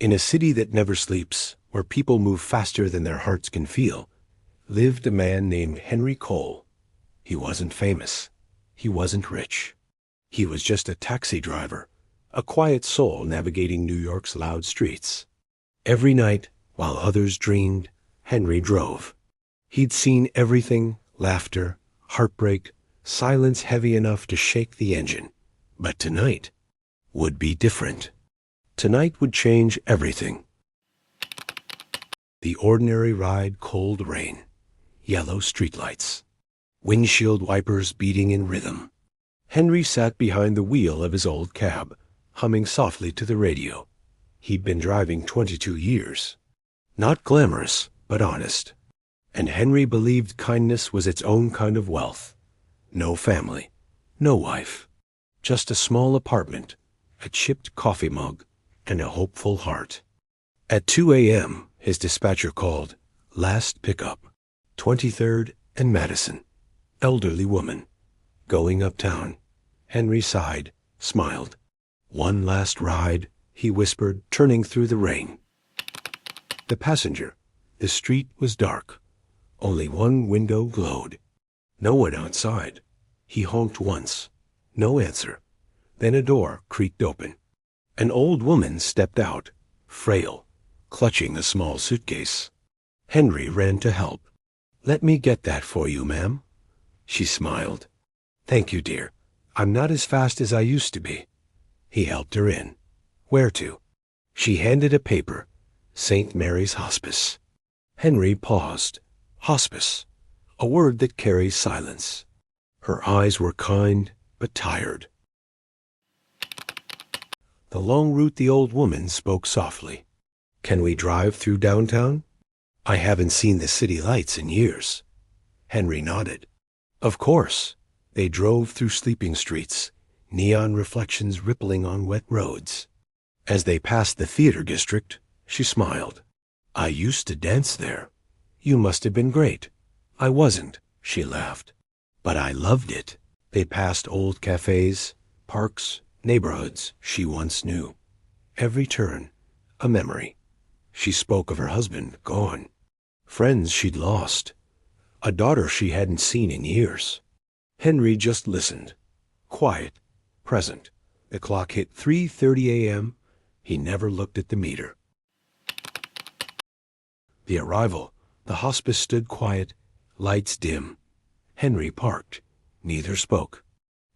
In a city that never sleeps, where people move faster than their hearts can feel, lived a man named Henry Cole. He wasn't famous. He wasn't rich. He was just a taxi driver, a quiet soul navigating New York's loud streets. Every night, while others dreamed, Henry drove. He'd seen everything: laughter, heartbreak, silence heavy enough to shake the engine. But tonight would be different. Tonight would change everything. The ordinary ride: cold rain, yellow streetlights, windshield wipers beating in rhythm. Henry sat behind the wheel of his old cab, humming softly to the radio. He'd been driving 22 years. Not glamorous, but honest. And Henry believed kindness was its own kind of wealth. No family, no wife, just a small apartment, a chipped coffee mug, and a hopeful heart. At 2 a.m., his dispatcher called. Last pickup, 23rd and Madison. Elderly woman. Going uptown. Henry sighed, smiled. One last ride, he whispered, turning through the rain. The passenger. The street was dark. Only one window glowed. No one outside. He honked once. No answer. Then a door creaked open. An old woman stepped out, frail, clutching a small suitcase. Henry ran to help. "Let me get that for you, ma'am." She smiled. "Thank you, dear. I'm not as fast as I used to be." He helped her in. "Where to?" She handed a paper. St. Mary's Hospice. Henry paused. Hospice. A word that carries silence. Her eyes were kind, but tired. The long route. The old woman spoke softly. "Can we drive through downtown? I haven't seen the city lights in years." Henry nodded. Of course. They drove through sleeping streets, neon reflections rippling on wet roads. As they passed the theater district, she smiled. "I used to dance there. You must have been great." "I wasn't," she laughed. "But I loved it." They passed old cafes, parks, neighborhoods she once knew. Every turn, a memory. She spoke of her husband, gone. Friends she'd lost. A daughter she hadn't seen in years. Henry just listened. Quiet, present. The clock hit 3:30 a.m. He never looked at the meter. The arrival. The hospice stood quiet, lights dim. Henry parked. Neither spoke.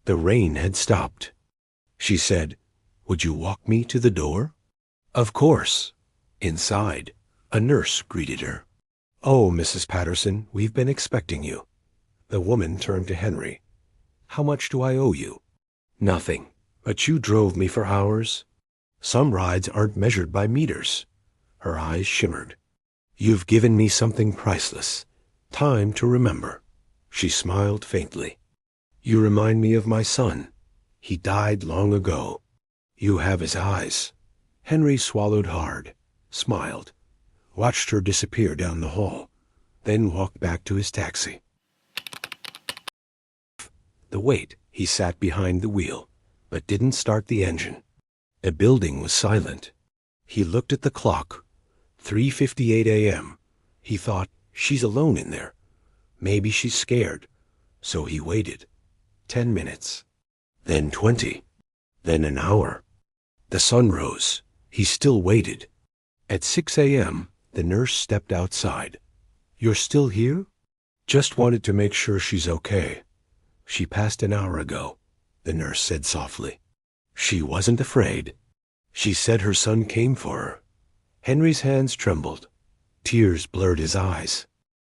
The rain had stopped. She said, "Would you walk me to the door?" Of course. Inside, a nurse greeted her. "Oh, Mrs. Patterson, we've been expecting you." The woman turned to Henry. "How much do I owe you?" "Nothing. But you drove me for hours." "Some rides aren't measured by meters." Her eyes shimmered. "You've given me something priceless. Time to remember." She smiled faintly. "You remind me of my son. He died long ago. You have his eyes." Henry swallowed hard, smiled, watched her disappear down the hall, then walked back to his taxi. The wait. He sat behind the wheel, but didn't start the engine. The building was silent. He looked at the clock. 3:58 a.m. He thought, she's alone in there. Maybe she's scared. So he waited. 10 minutes. Then 20. Then an hour. The sun rose. He still waited. At 6 a.m., the nurse stepped outside. "You're still here?" "Just wanted to make sure she's okay." "She passed an hour ago," the nurse said softly. She wasn't afraid. She said her son came for her. Henry's hands trembled. Tears blurred his eyes.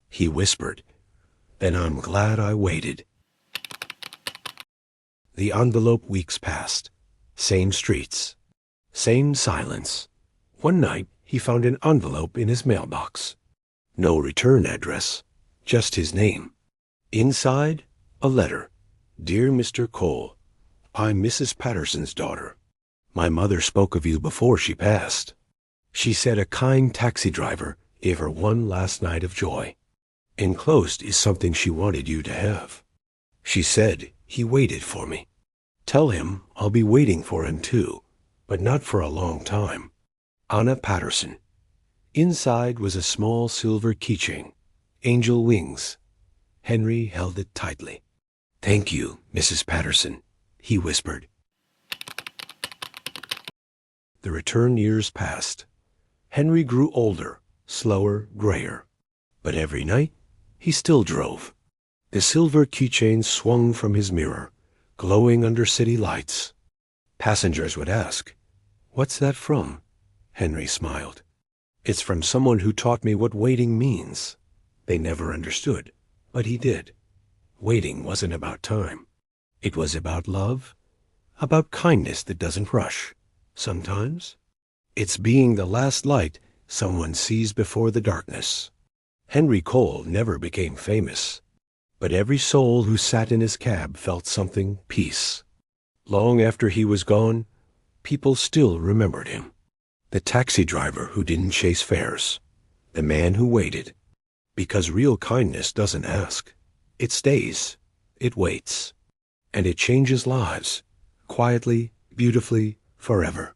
He whispered, "Then I'm glad I waited." The envelope. Weeks passed. Same streets. Same silence. One night, he found an envelope in his mailbox. No return address, just his name. Inside, a letter. "Dear Mr. Cole, I'm Mrs. Patterson's daughter. My mother spoke of you before she passed. She said a kind taxi driver gave her one last night of joy. Enclosed is something she wanted you to have. She said he waited for me. Tell him I'll be waiting for him too, but not for a long time. Anna Patterson. Inside was a small silver keychain. Angel wings. Henry held it tightly. "Thank you, Mrs. Patterson," he whispered. The return years passed. Henry grew older, slower, grayer. But every night, he still drove. The silver keychain swung from his mirror, glowing under city lights. Passengers would ask, "What's that from?" Henry smiled. "It's from someone who taught me what waiting means." They never understood, but he did. Waiting wasn't about time. It was about love, about kindness that doesn't rush. Sometimes it's being the last light someone sees before the darkness. Henry Cole never became famous, but every soul who sat in his cab felt something, peace. Long after he was gone, people still remembered him. The taxi driver who didn't chase fares. The man who waited. Because real kindness doesn't ask. It stays. It waits. And it changes lives. Quietly, beautifully, forever.